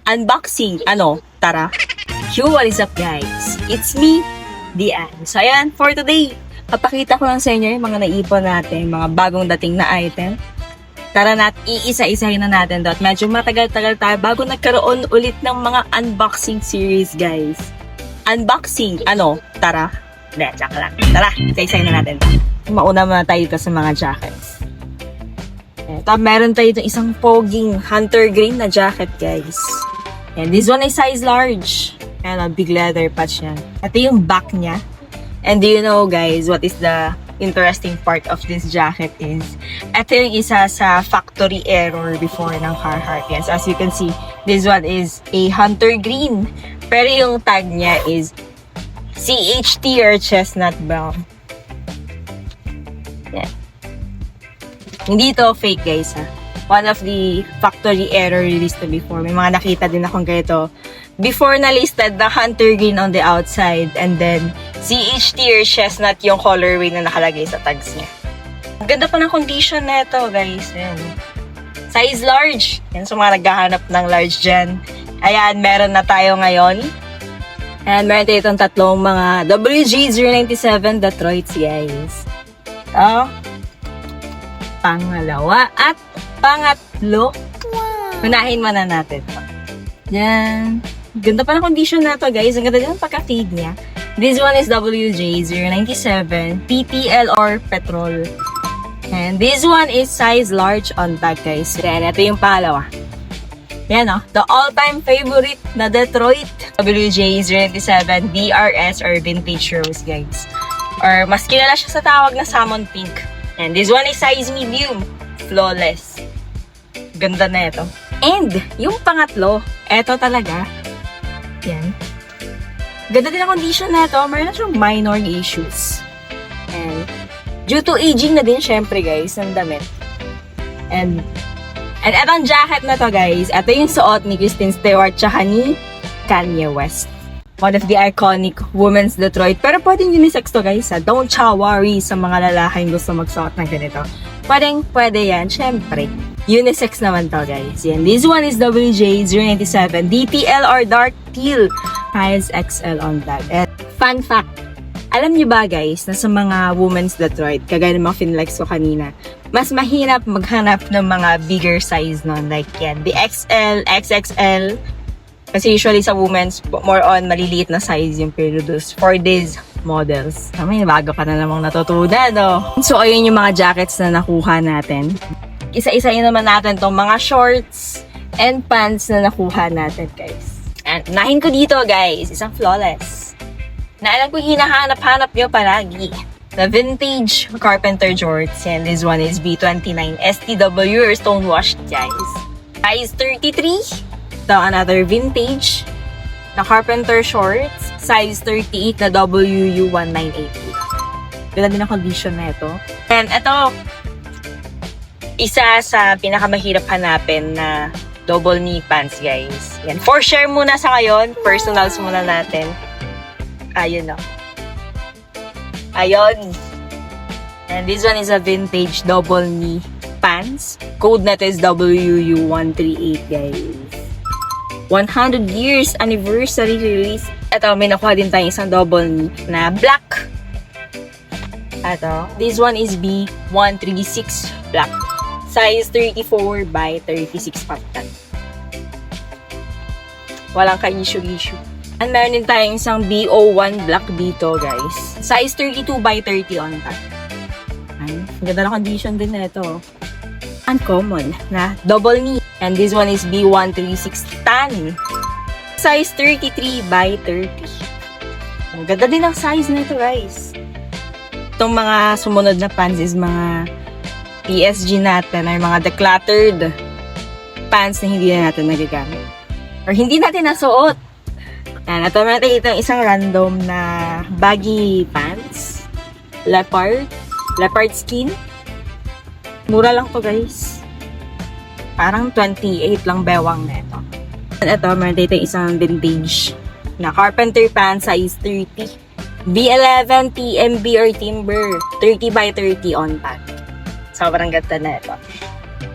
unboxing. Tara. Yo, what is up guys? It's me, Dian. So ayan, for today, papakita ko lang sa inyo yung mga naipon natin, mga bagong dating na item. Tara iisa-isahin na natin to. At medyo matagal-tagal tayo bago nagkaroon ulit ng mga unboxing series guys. Unboxing, tara. Hindi, joke lang. Tara, isa-isahin na natin. Mauna muna tayo dito sa mga jackets. Ito, meron tayo itong isang poging hunter green na jacket, guys. And this one is size large. And a big leather patch yan. Ito yung back niya. And do you know, guys, what is the interesting part of this jacket is? Ito yung isa sa factory error before ng Carhartt. Yes, as you can see, this one is a hunter green. Pero yung tag niya is CHT or chestnut brown. Yeah. Hindi to fake guys ha. One of the factory error released to before. May mga nakita din akong ganito. Before na listed the hunter green on the outside and then CHT or chestnut yung colorway na nakalagay sa tags niya. Ganda pa ng condition na ito guys. Ayan. Size large. Yan sa mga naghahanap ng large dyan. Ayan, meron na tayo ngayon. And meron tayo itong tatlong mga WG097 Detroit guys. Pangalawa at pangatlo. Unahin muna natin. Yan. Ganda pa ng condition na to guys. Ang ganda din ang pagka-fade niya. This one is WJ097 PTL or Petrol. And this one is size large on tag guys. Then ito yung pangalawa. Yan the all-time favorite na Detroit WJ097 DRS or Vintage Rose guys. Or mas kilala siya sa tawag na Salmon Pink. And this one is size medium. Flawless. Ganda na ito. And, yung pangatlo, ito talaga. Yan. Ganda din ang condition na ito. Mayroon siyang minor issues. And, due to aging na din, syempre guys, ng damit. And etong jacket na to guys, ito yung suot ni Kristen Stewart tsaka ni Kanye West. One of the iconic women's Detroit. Pero pwedeng unisex to guys ha. Don't worry sa mga lalaking gusto magsuot ng ganito. Pwede yan, syempre. Unisex naman to guys. Yan. This one is WJ097 DTL or Dark Teal. Size XL on tag. And fun fact, alam nyo ba guys, na sa mga women's Detroit, kagaya ng mga finlex ko kanina, mas mahirap maghanap ng mga bigger size nun. Like yan, the XL, XXL, kasi usually sa women's, more on maliliit na size yung produce for these models. May bago ka na namang natutunan, So, ayun yung mga jackets na nakuha natin. Isa-isayin naman natin tong mga shorts and pants na nakuha natin, guys. And unahin ko dito, guys, isang flawless. Na alam ko hinahanap-hanap nyo palagi. The vintage carpenter shorts. And this one is B29 STW or stonewashed, guys. Size 33. Ito, another vintage na carpenter shorts, size 38 na WU1980. Ganda din ang condition na ito. And ito, isa sa pinakamahirap hanapin na double knee pants, guys. Yan. For share muna sa ngayon, personals muna natin. Ayun Ayun. And this one is a vintage double knee pants. Code na ito is WU138, guys. 100 years anniversary release. Ito, may nakuha din tayong isang double knee na black. Ito, this one is B136 black. Size 34 by 36 patan. Walang ka-issue. And meron din tayong isang B01 black dito, guys. Size 32 by 30 on tag. Ay, ganda na condition din na ito. Uncommon na double knee. And this one is B136 tan. Size 33 by 30. Ang ganda din ang size na ito, guys. Itong mga sumunod na pants is mga PSG natin or mga decluttered pants na hindi na natin nagagamit. Or hindi natin nasuot. Yan, ito natin itong isang random na baggy pants. Leopard skin. Mura lang to guys. Parang 28 lang bewang na ito. Ito, meron dito isang vintage na carpenter pants, size 30. B11, TMB or Timber. 30 by 30 on tag. Sobrang ganda na ito.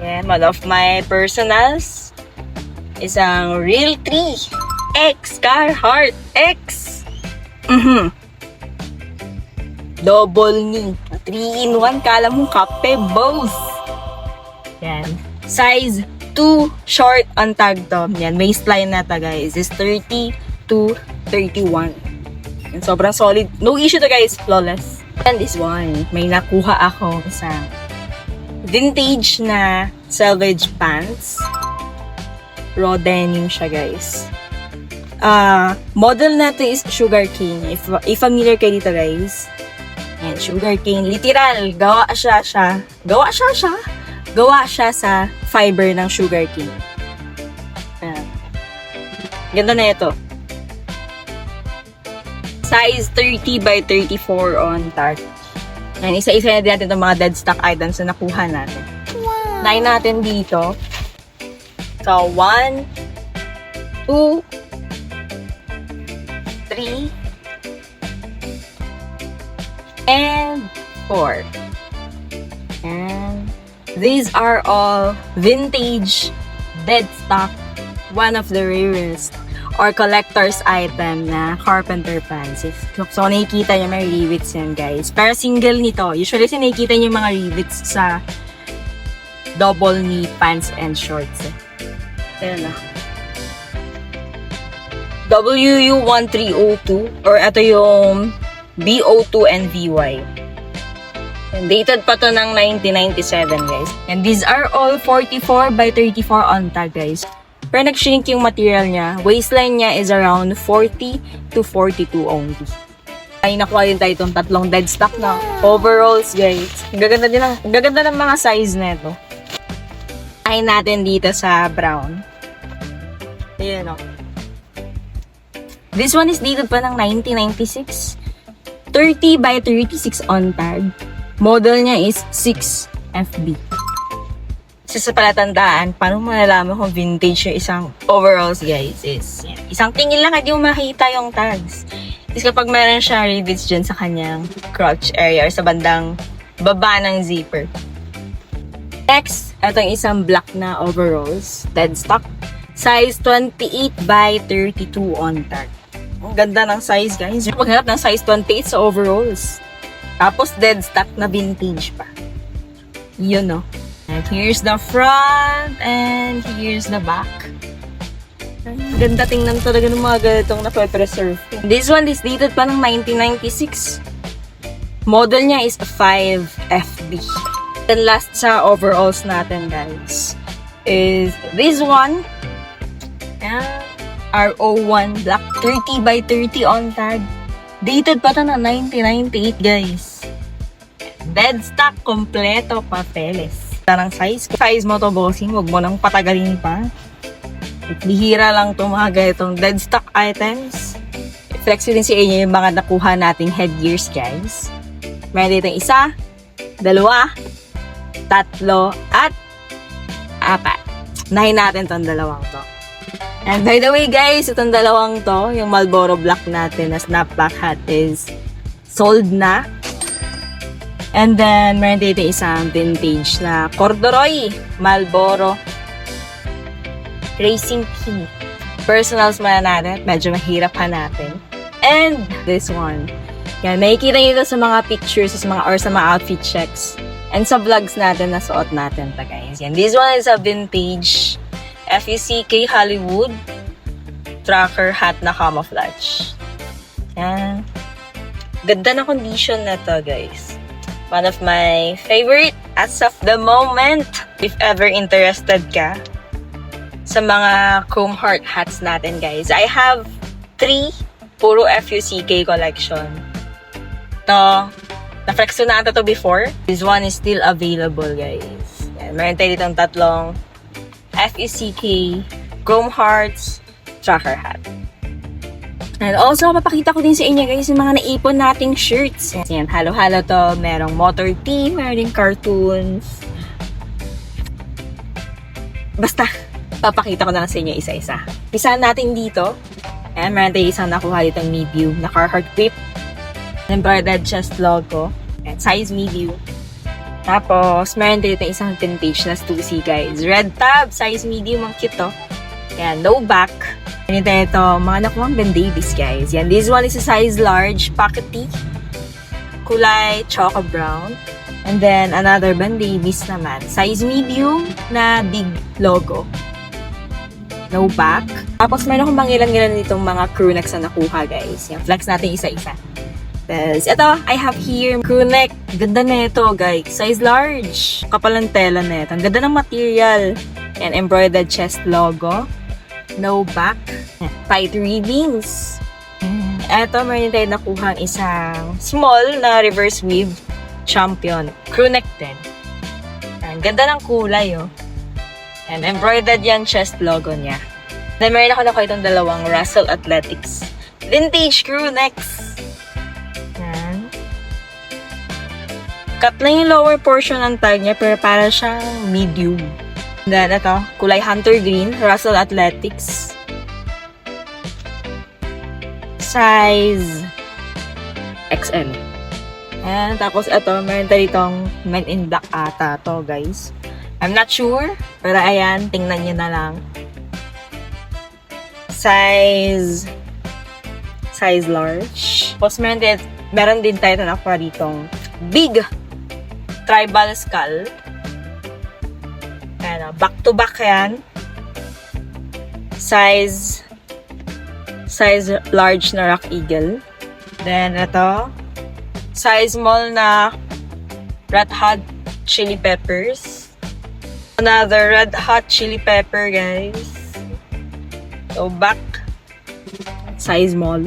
Yan, one of my personals. Isang Real 3 X Carhartt X. Double knee. 3-in-1. Kala mong kape, boss. Yan. Size 2 short on tag to. Yan. Waistline na to, guys. Is 30 to 31. Yan. Sobrang solid. No issue to, guys. Flawless. And this one. May nakuha ako sa vintage na selvage pants. Raw denim siya, guys. Model natin is Sugar Cane. If familiar kayo dito, guys. Yan, Sugar Cane. Literal, gawa siya sa fiber ng Sugar Cane. Yan. Ganda na ito. Size 30 by 34 on tag. Yan, isa-isa na din natin itong mga dead stock items na nakuha natin. Wow. Line natin dito. So, 1, 2, 3, and 4. And these are all vintage, dead stock, one of the rarest or collector's item na carpenter pants. So, nakikita nyo may rivets yan, guys. Pero single nito. Usually, nakikita nyo yung mga rivets sa double knee pants and shorts. Ayan na. WU1302 or ito yung BO2 and VY. And dated pa to ng 1997, guys. And these are all 44 by 34 on tag, guys. Pero nag-shrink yung material niya. Waistline niya is around 40 to 42 only. Ay, nakuha din tayo itong tatlong dead stock na overalls, guys. Ang gaganda ng mga size na ito. Ay natin dito sa brown. Ayan o. This one is dated pa ng 1996. 30 by 36 on tag. Model niya is 6 FB. Sa palatandaan, paano malalaman kung vintage yung isang overalls, guys, is yan. Isang tingin lang hindi mo makita yung tags. Is kapag meron siya rivets dyan sa kanyang crotch area or sa bandang baba ng zipper. Next, itong isang black na overalls, dead stock. Size 28 by 32 on tag. Ang ganda ng size, guys. Paghanap ng size 28 sa overalls. Tapos dead stock na vintage pa. Yun, no? And here's the front and here's the back. Ang ganda tingnan talaga ng mga ganitong na-preserve. This one is dated pa ng 1996. Model niya is 5 FB. Then last sa overalls natin, guys, is this one. RO1 black 30 by 30 on tag. Dated pa to na 1998, guys. Dead stock, kompleto, papeles. Tarang size. Size mo to, bossing. Huwag mo nang patagalin pa. Bihira lang to mga ganitong dead stock items. Flex din si inyo yung mga nakuha nating headgears, guys. Meron dito isa, dalawa, tatlo, at apat. Nahin natin tong dalawang to. And by the way, guys, itong dalawang to, yung Marlboro Black natin na snapback hat is sold na. And then, meron dito isang vintage na corduroy Marlboro Racing Key. Personals man natin, medyo mahirap natin. And this one. Yan, makikita nyo ito sa mga pictures, sa mga outfit checks. And sa vlogs natin na suot natin ta, guys. Yan, this one is a vintage FUCK Hollywood trucker hat na camouflage. Yan. Ganda na condition na to, guys. One of my favorite as of the moment. If ever interested ka sa mga Carhartt hats natin, guys. I have 3 puro FUCK collection. To, na-flex na ata to before. This one is still available, guys. Yan. Meron tayo ditong tatlong FUCK Carhartt trucker hat. And also, papakita ko din sa inyo, guys, yung mga naipon nating shirts. Yan, halo-halo to. Merong motor tee, meron din cartoons. Basta, papakita ko na lang sa inyo isa-isa. Pisahan natin dito. Ayan, meron tayo isang nakuha ditong medium na Carhartt whip. Embroidered chest logo. And size medium. Tapos, meron tayo itong isang vintage na Stussy, guys. Red tab, size medium, ang cute to. Yan, no back. Ganito ito, mga nakuha Ben Davis, guys. Yan, this one is a size large, pockety. Kulay choco brown. And then, another Ben Davis naman. Size medium na big logo. No back. Tapos, meron akong mangilan-ngilan ditong mga crew necks na nakuha, guys. Yan, flex natin isa-isa. Tapos, ito, I have here crew neck. Ganda na ito, guys. Size large. Kapal ng tela na ito. Ang ganda ng material. And embroidered chest logo. No back. Tight readings. Ito, meron tayo nakuha isang small na reverse weave champion. Crew neck din. Ang ganda ng kulay, oh. And embroidered yan chest logo niya. Then, meron ako nakuha itong dalawang Russell Athletics. Vintage crew necks. Yan. Cut na yung lower portion ng tag niya, pero para siyang medium. Then, ito, kulay hunter green, Russell Athletics. Size XL. And, tapos, ito, meron tayo itong Men in Black ata to, guys. I'm not sure, pero ayan, tingnan nyo na lang. Size large. Tapos, meron din tayo na nakuha ditong big tribal skull. Ayan, back to back yan. Size large na rock eagle. Then, ito, size small na red hot chili peppers. Another red hot chili pepper, guys. So, back, size small.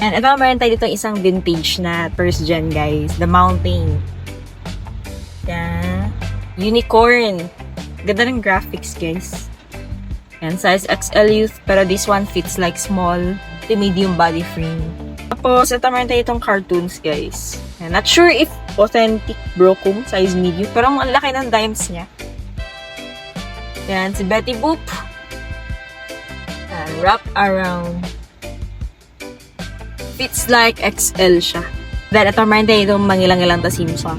And ito, meron tayo dito isang vintage na first gen, guys. The Mountain. Yan. Unicorn. Ganda ng graphics, guys. Yan, size XL youth, pero this one fits like small to medium body frame. Tapos, ito meron tayo itong cartoons, guys. Yan, not sure if authentic Brocum, size medium, pero ang laki ng dimes niya. Yan, si Betty Boop. Yan, wrap around. Fits like XL siya. Then, ito meron tayo itong mangilang-ilang ta Simpson.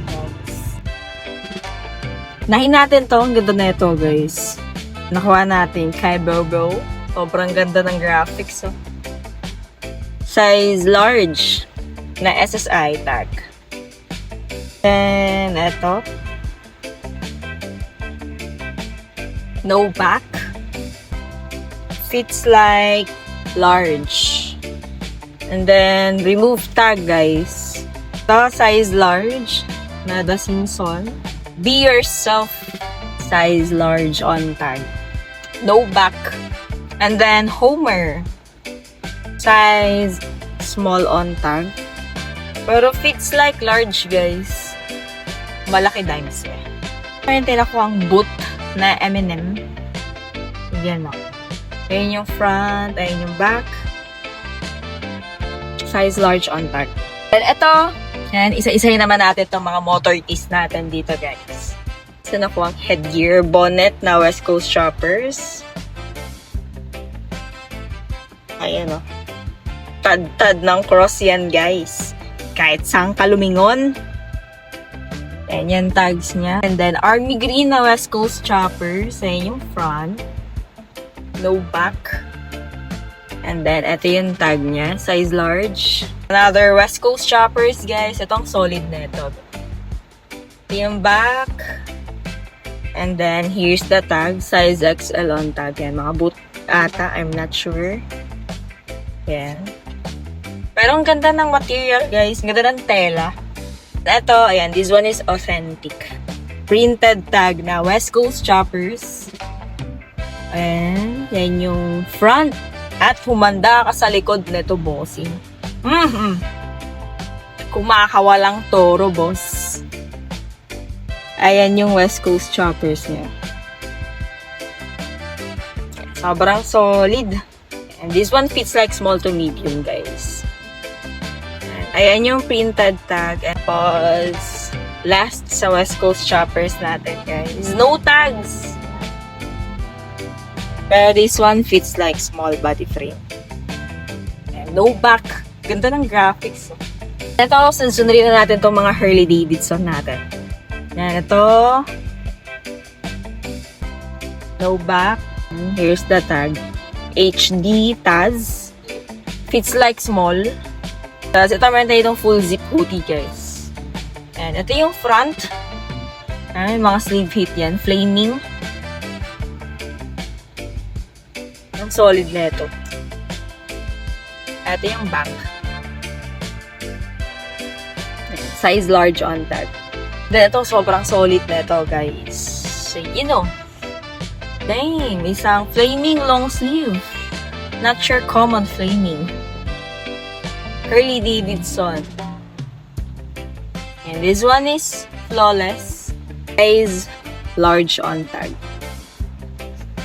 Nahin natin to. Ang ganda na ito, guys. Nakuha natin kay Bobo. Sobrang ganda ng graphics. Oh. Size large na SSI tag. Then, ito. No back. Fits like large. And then, remove tag, guys. Ito, size large na The Simpson. Be yourself, size large on tag. No back. And then, Homer. Size small on tag. Pero fits like large, guys. Malaki dimes eh. Meron tayo ako ang boot na M&M. Yan o. Ayan yung front, ayan yung back. Size large on tag. And ito, yan, isa-isahin naman natin itong mga motor keys natin dito, guys. Ito na po ang headgear bonnet na West Coast Choppers. Ayan o. Tad-tad ng cross yan, guys. Kahit saan ka lumingon. Ayan yung tags niya. And then, army green na West Coast Choppers. Ayan yung front. No back. And then, ito yung tag niya. Size large. Another West Coast Choppers, guys. Itong solid na ito. Ito yung back. And then, here's the tag. Size XL on tag. Yan, mga boot ata. I'm not sure. Yan. Pero ang ganda ng material, guys. Ang ganda ng tela. Ito, ayan. This one is authentic. Printed tag na West Coast Choppers. Ayan. Yan yung front. At humanda ka sa likod nito, bossing. Kumakawalang toro, boss. Ayan yung West Coast Choppers niya. Sobrang solid. And this one fits like small to medium, guys. Ayan yung printed tag. And pause. Last sa West Coast Choppers natin, guys. No tags. Pero this one fits like small body frame. And no back. Ganda ng graphics. Ito, sunsunurin na natin itong mga Harley Davidson natin. Yan, ito. No back. Here's the tag. HD Taz. Fits like small. Tapos ito meron tayo itong full zip hoodie, guys. And ito yung front. Ay, mga sleeve hit yan. Flaming. Ang solid na ito. Ito yung back. Size large on tag. Then ito, sobrang solid na ito, guys. So, you know. Dang, isang flaming long sleeve. Not sure common flaming. Harley Davidson. And this one is flawless. Size large on tag.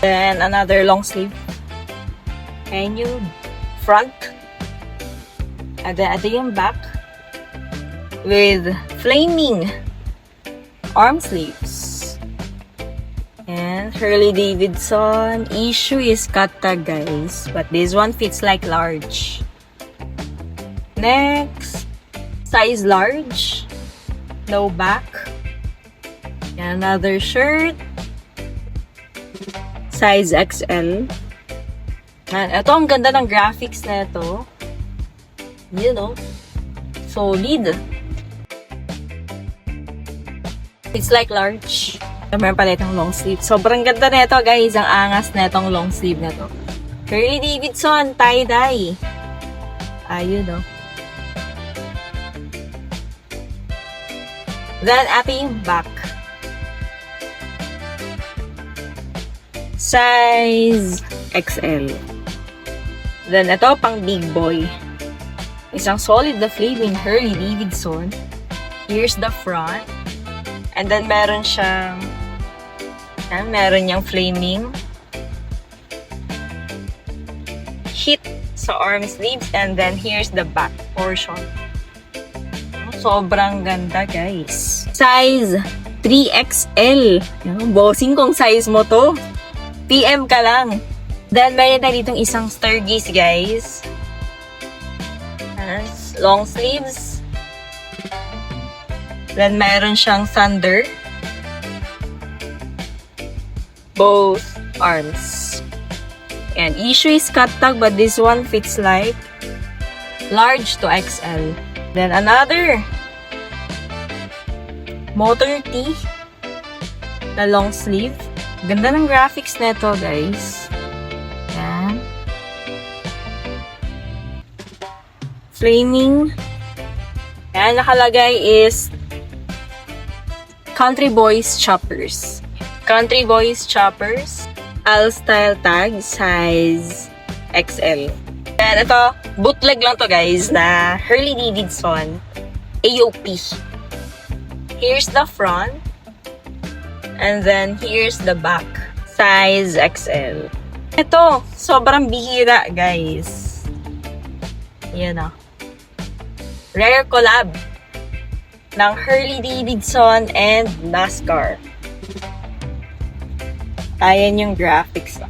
Then another long sleeve. And yung front. And then ito yung back. With flaming arm sleeves. And Harley Davidson. Issue is cut tag, guys. But this one fits like large. Next, size large. No back. And another shirt. Size XL. And ito, ang ganda ng graphics na ito. You know, solid. It's like large. Meron pala itong long sleeve. Sobrang ganda na ito, guys. Ang angas na itong long sleeve na ito. Harley Davidson, tie-dye. Ayun, no? Then, ating back. Size XL. Then, ito, pang big boy. Isang solid na flaming Harley Davidson. Here's the front. And then, meron siyang flaming hit sa arm sleeves. And then, here's the back portion. Sobrang ganda, guys. Size 3XL. Bossing kung size mo to. PM ka lang. Then, meron tayo ditong isang stargaze, guys. Long sleeves. Then, meron siyang thunder. Both arms. And issue is cut tag, but this one fits like large to XL. Then, another motor tee na long sleeve. Ganda ng graphics nito, guys. Yan. Flaming. Yan, nakalagay is Country Boys Choppers. Country Boys Choppers. All-style tag, size XL. And ito, bootleg lang to, guys, na Harley Davidson AOP. Here's the front. And then, here's the back. Size XL. Ito, sobrang bihira, guys. Yan o. Rare collab ng Harley Davidson and NASCAR. Ayan yung graphics.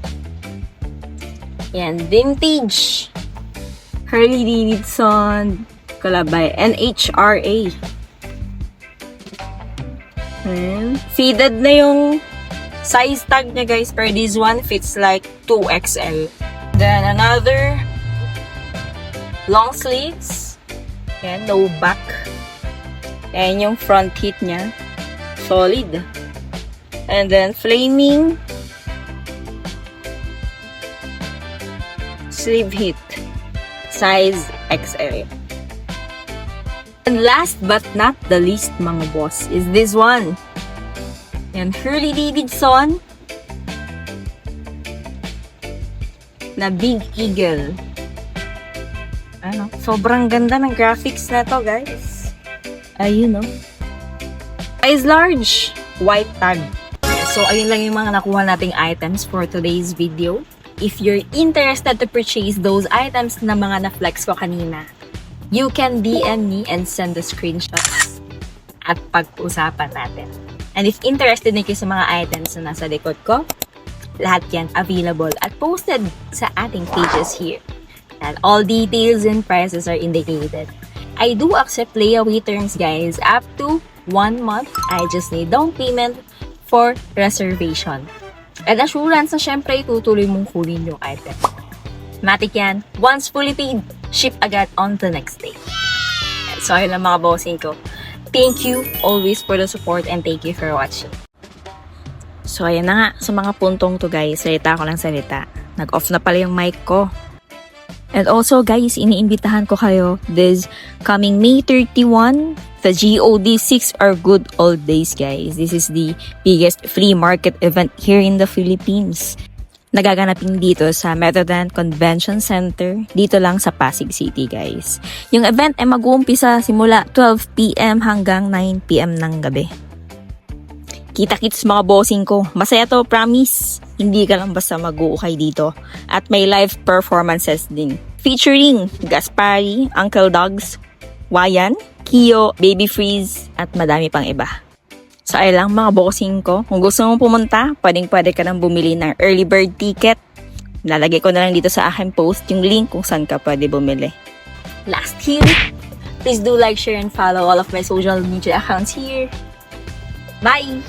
Yan, vintage Harley Davidson collab by NHRA. Faded na yung size tag niya, guys, pero this one fits like 2XL. Then another long sleeves. Yan, no back. Yan yung front hit niya. Solid. And then flaming sleeve hit. Size XL. And last but not the least, mga boss, is this one. Yan, Harley Davidson na Big Eagle. Ano, sobrang ganda ng graphics na to, guys. Ayun, no? Size large, white tag. So, ayun lang yung mga nakuha nating items for today's video. If you're interested to purchase those items na mga na-flex ko kanina, you can DM me and send the screenshots at pag-usapan natin. And if interested na kayo sa mga items na nasa likod ko, lahat yan available at posted sa ating pages here. And all details and prices are indicated. I do accept layaway terms, guys, up to 1 month. I just need down payment for reservation. And assurance na syempre itutuloy mong kunin yung item. Matic yan. Once fully paid, ship agad on the next day. So, ayun lang mga bossing ko. Thank you always for the support and thank you for watching. So, ayan na nga. Sa mga puntong to guys, salita ko lang salita. Nag-off na pala yung mic ko. And also guys, iniimbitahan ko kayo this coming May 31, the GOD6 are good old days guys. This is the biggest flea market event here in the Philippines. Nagaganapin dito sa Metroland Convention Center, dito lang sa Pasig City guys. Yung event ay mag-uumpisa simula 12 PM hanggang 9 PM ng gabi. Kita-kits mga bossing ko. Masaya to, promise. Hindi ka lang basta mag-uukay dito. At may live performances din. Featuring Gaspari, Uncle Dogs, Wayan, Kio, Baby Freeze, at madami pang iba. So ay lang mga bossing ko. Kung gusto mong pumunta, pwede ka nang bumili ng early bird ticket. Lalagay ko na lang dito sa aking post yung link kung saan ka pwede bumili. Last here, please do like, share, and follow all of my social media accounts here. Bye!